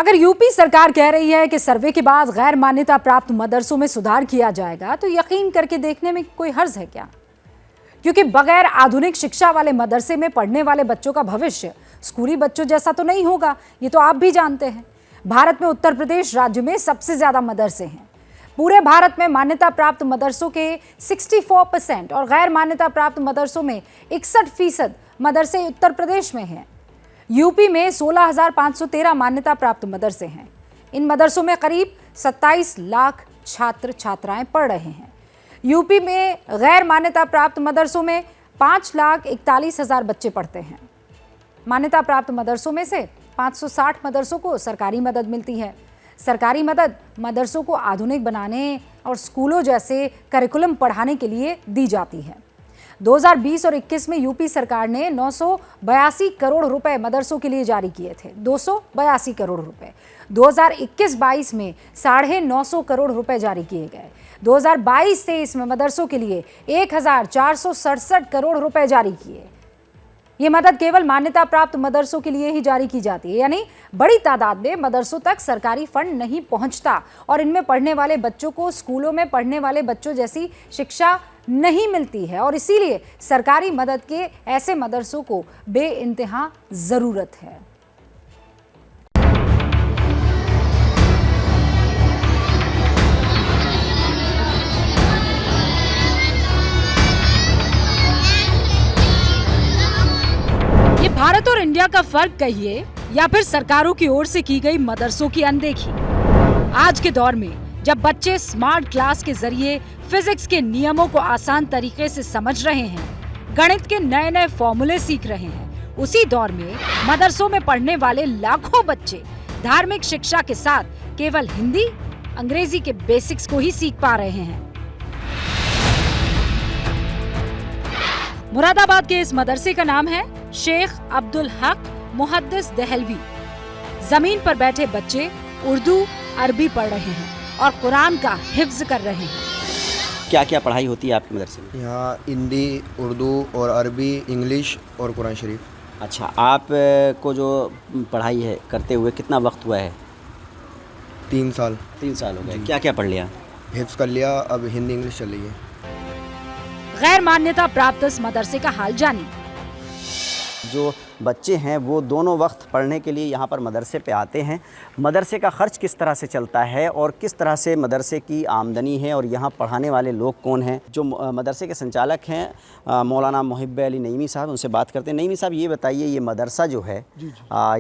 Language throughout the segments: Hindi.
अगर यूपी सरकार कह रही है कि सर्वे के बाद गैर मान्यता प्राप्त मदरसों में सुधार किया जाएगा, तो यकीन करके देखने में कोई हर्ज है क्या? क्योंकि बगैर आधुनिक शिक्षा वाले मदरसे में पढ़ने वाले बच्चों का भविष्य स्कूली बच्चों जैसा तो नहीं होगा, ये तो आप भी जानते हैं। भारत में उत्तर प्रदेश राज्य में सबसे ज्यादा मदरसे हैं। पूरे भारत में मान्यता प्राप्त मदरसों के 64% और गैर मान्यता प्राप्त मदरसों में 61% मदरसे उत्तर प्रदेश में हैं। यूपी में 16,513 मान्यता प्राप्त मदरसे हैं। इन मदरसों में करीब 27 लाख छात्र छात्राएं पढ़ रहे हैं। यूपी में गैर मान्यता प्राप्त मदरसों में 5,41,000 बच्चे पढ़ते हैं। मान्यता प्राप्त मदरसों में से 560 मदरसों को सरकारी मदद मिलती है। सरकारी मदद मदरसों को आधुनिक बनाने और स्कूलों जैसे करिकुलम पढ़ाने के लिए दी जाती है। 2020 और 21 में यूपी सरकार ने 982 करोड़ रुपए मदरसों के लिए जारी किए थे। 282 करोड़ रुपए। 2021-22 में 950 करोड़ रुपए जारी किए गए। 2022-23 में मदरसों के लिए 1,467 करोड़ रुपए जारी किए। ये मदद केवल मान्यता प्राप्त मदरसों के लिए ही जारी की जाती है, यानी बड़ी तादाद में मदरसों तक सरकारी फंड नहीं पहुंचता और इनमें पढ़ने वाले बच्चों को स्कूलों में पढ़ने वाले बच्चों जैसी शिक्षा नहीं मिलती है और इसीलिए सरकारी मदद के ऐसे मदरसों को बेइंतहा जरूरत है। ये भारत और इंडिया का फर्क कहिए या फिर सरकारों की ओर से की गई मदरसों की अनदेखी। आज के दौर में जब बच्चे स्मार्ट क्लास के जरिए फिजिक्स के नियमों को आसान तरीके से समझ रहे हैं, गणित के नए नए फॉर्मूले सीख रहे हैं, उसी दौर में मदरसों में पढ़ने वाले लाखों बच्चे धार्मिक शिक्षा के साथ केवल हिंदी, अंग्रेजी के बेसिक्स को ही सीख पा रहे हैं। मुरादाबाद के इस मदरसे का नाम है शेख अब्दुल हक मुहद्दिस दहलवी। जमीन पर बैठे बच्चे उर्दू, अरबी पढ़ रहे हैं और कुरान का हिफ्ज कर रहे हैं। क्या क्या पढ़ाई होती है आपके मदरसे में? यहाँ हिंदी, उर्दू और अरबी, इंग्लिश और कुरान शरीफ। अच्छा, आप को जो पढ़ाई है करते हुए कितना वक्त हुआ है? 3 साल। 3 साल हो गए। क्या क्या पढ़ लिया? हिफ्ज कर लिया, अब हिंदी इंग्लिश चल रही है। गैर मान्यता प्राप्त इस मदरसे का हाल जानिए। जो बच्चे हैं वो दोनों वक्त पढ़ने के लिए यहाँ पर मदरसे पे आते हैं। मदरसे का ख़र्च किस तरह से चलता है और किस तरह से मदरसे की आमदनी है और यहाँ पढ़ाने वाले लोग कौन हैं? जो मदरसे के संचालक हैं मौलाना मोहिब अली नईमी साहब, उनसे बात करते हैं। नईमी साहब, ये बताइए, ये मदरसा जो है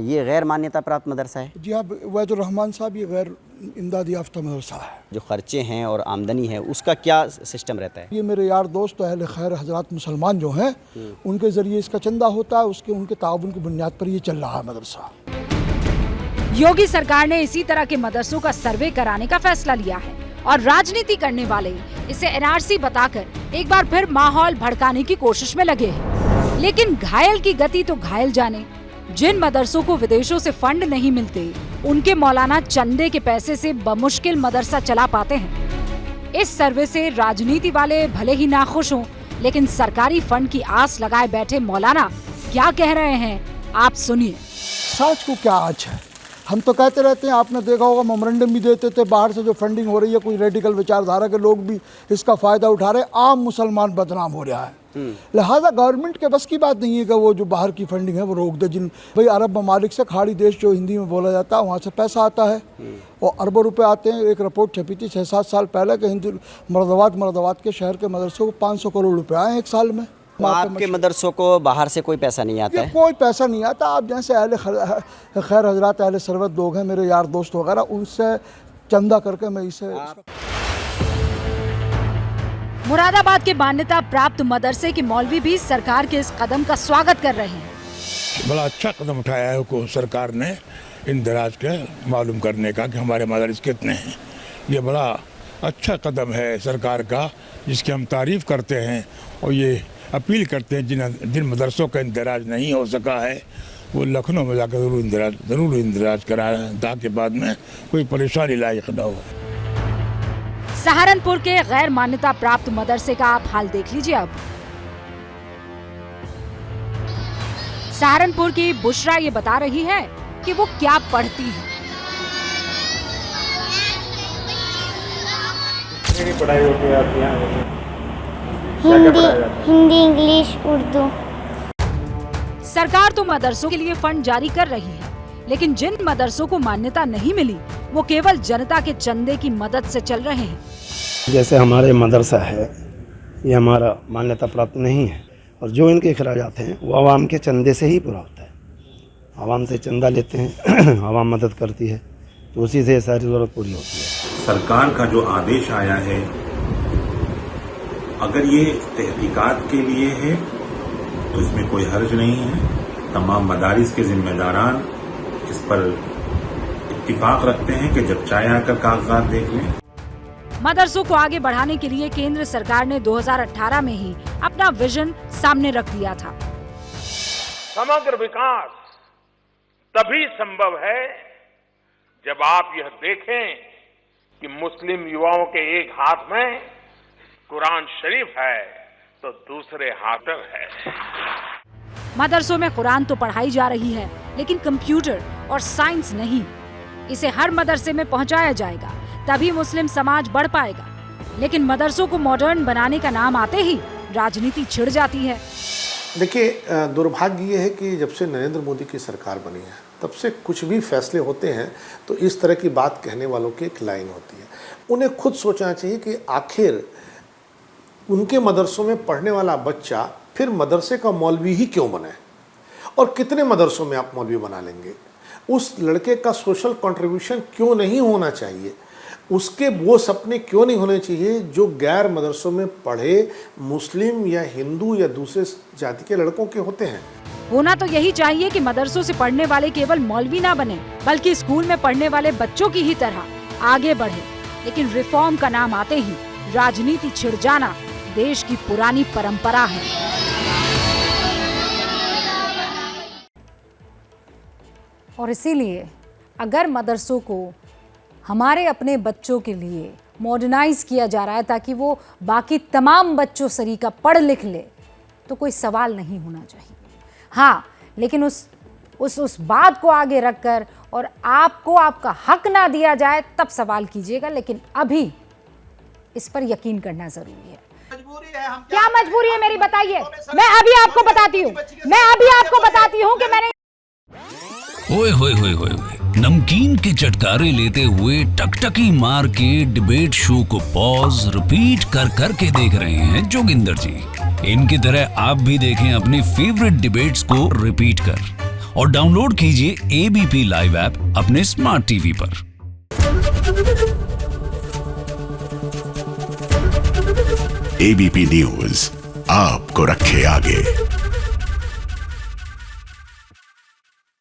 ये गैर मान्यता प्राप्त मदरसा है? जी हाँ, वैदुर रहमान साहब, ये गैर इमदादी याफ्ता मदरसा है। जो ख़र्चे हैं और आमदनी है उसका क्या सिस्टम रहता है? ये मेरे यार दोस्त अहले खैर हजरात मुसलमान जो हैं उनके ज़रिए इसका चंदा होता है, उनके ताउन की बुनियाद पर ये चल रहा है मदरसा। योगी सरकार ने इसी तरह के मदरसों का सर्वे कराने का फैसला लिया है और राजनीति करने वाले इसे एनआरसी बताकर एक बार फिर माहौल भड़काने की कोशिश में लगे हैं। लेकिन घायल की गति तो घायल जाने। जिन मदरसों को विदेशों से फंड नहीं मिलते, उनके मौलाना चंदे के पैसे से बमुश्किल मदरसा चला पाते हैं। इस सर्वे से राजनीति वाले भले ही नाखुश हों, लेकिन सरकारी फंड की आस लगाए बैठे मौलाना क्या कह रहे हैं, आप सुनिए। सच को क्या आज है, हम तो कहते रहते हैं, आपने देखा होगा मेमोरेंडम भी देते थे, बाहर से जो फंडिंग हो रही है कोई रेडिकल विचारधारा के लोग भी इसका फ़ायदा उठा रहे, आम मुसलमान बदनाम हो रहा है। लिहाजा गवर्नमेंट के बस की बात नहीं है कि वो जो बाहर की फंडिंग है वो रोक दे। जिन भाई अरब ममालिक से, खाड़ी देश जो हिंदी में बोला जाता है, वहाँ से पैसा आता है और अरबों रुपए आते हैं। एक रिपोर्ट छपी थी 6-7 साल पहले के हिंदू मुरादाबाद के शहर के मदरसों को 500 करोड़ रुपए आए 1 साल में। आपके मदरसों को बाहर से कोई पैसा नहीं आता है? कोई पैसा नहीं आता। आप जैसे अहले खैर हजरात, अहले सरवत लोग हैं, मेरे यार दोस्त वगैरह, उनसे चंदा करके मैं इसे। मुरादाबाद के मान्यता प्राप्त मदरसे के मौलवी भी सरकार के इस कदम का स्वागत कर रहे हैं। बड़ा अच्छा कदम उठाया है को सरकार ने इंदराज के मालूम करने का कि हमारे मदरसे कितने हैं। ये बड़ा अच्छा कदम है सरकार का, जिसकी हम तारीफ करते हैं और ये अपील करते हैं जिन मदरसों का इंदराज नहीं हो सका है वो लखनऊ में जाकर ज़रूर इंदराज कराएं, ताकि बाद में कोई परेशानी लायक न हो। सहारनपुर के गैर मान्यता प्राप्त मदरसे का आप हाल देख लीजिए। अब सहारनपुर की बुशरा ये बता रही है कि वो क्या पढ़ती है। की पढ़ाई होती है आपके यहाँ? हिंदी हिंदी इंग्लिश उर्दू। सरकार तो मदरसों के लिए फंड जारी कर रही है, लेकिन जिन मदरसों को मान्यता नहीं मिली वो केवल जनता के चंदे की मदद से चल रहे हैं। जैसे हमारे मदरसा है, ये हमारा मान्यता प्राप्त नहीं है, और जो इनके अखराजात हैं वो आवाम के चंदे से ही पूरा होता है। आवाम से चंदा लेते हैं, आवाम मदद करती है, तो उसी से सारी ज़रूरत पूरी होती है। सरकार का जो आदेश आया है, अगर ये तहकीकात के लिए है तो इसमें कोई हर्ज नहीं है। तमाम मदारिस के जिम्मेदारान इस पर इत्तिफाक रखते हैं कि जब चाहे आकर कागजात देख लें। मदरसों को आगे बढ़ाने के लिए केंद्र सरकार ने 2018 में ही अपना विजन सामने रख दिया था। समग्र विकास तभी संभव है जब आप यह देखें कि मुस्लिम युवाओं के एक हाथ में कुरान शरीफ है तो दूसरे हाथ में है। मदरसों में कुरान तो पढ़ाई जा रही है, लेकिन कंप्यूटर और साइंस नहीं। इसे हर मदरसे में पहुंचाया जाएगा, तभी मुस्लिम समाज बढ़ पाएगा। लेकिन मदरसों को मॉडर्न बनाने का नाम आते ही राजनीति छिड़ जाती है। देखिए, दुर्भाग्य ये है कि जब से नरेंद्र मोदी की सरकार बनी है तब से कुछ भी फैसले होते हैं तो इस तरह की बात कहने वालों की एक लाइन होती है। उन्हें खुद सोचना चाहिए कि आखिर उनके मदरसों में पढ़ने वाला बच्चा फिर मदरसे का मौलवी ही क्यों बने, और कितने मदरसों में आप मौलवी बना लेंगे। उस लड़के का सोशल कंट्रीब्यूशन क्यों नहीं होना चाहिए, उसके वो सपने क्यों नहीं होने चाहिए जो गैर मदरसों में पढ़े मुस्लिम या हिंदू या दूसरे जाति के लड़कों के होते हैं। होना तो यही चाहिए कि मदरसों से पढ़ने वाले केवल मौलवी ना बने, बल्कि स्कूल में पढ़ने वाले बच्चों की ही तरह आगे बढ़े। लेकिन रिफॉर्म का नाम आते ही राजनीति छिड़ जाना देश की पुरानी परंपरा है। और इसीलिए अगर मदरसों को हमारे अपने बच्चों के लिए मॉडर्नाइज किया जा रहा है ताकि वो बाकी तमाम बच्चों सरीका पढ़ लिख ले, तो कोई सवाल नहीं होना चाहिए। हाँ, लेकिन उस बात को आगे रखकर और आपको आपका हक ना दिया जाए तब सवाल कीजिएगा। लेकिन अभी इस पर यकीन करना जरूरी है। क्या मजबूरी है मेरी, बताइए। मैं अभी आपको बताती हूँ कि मैंने ओए होए होए होए, नमकीन के चटकारे लेते हुए टकटकी मार के डिबेट शो को पॉज रिपीट कर कर के देख रहे हैं जोगिंदर जी। इनकी तरह आप भी देखें अपनी फेवरेट डिबेट्स को रिपीट कर, और डाउनलोड कीजिए एबीपी लाइव ऐप अपने स्मार्ट टीवी पर। एबीपी न्यूज आपको रखे आगे।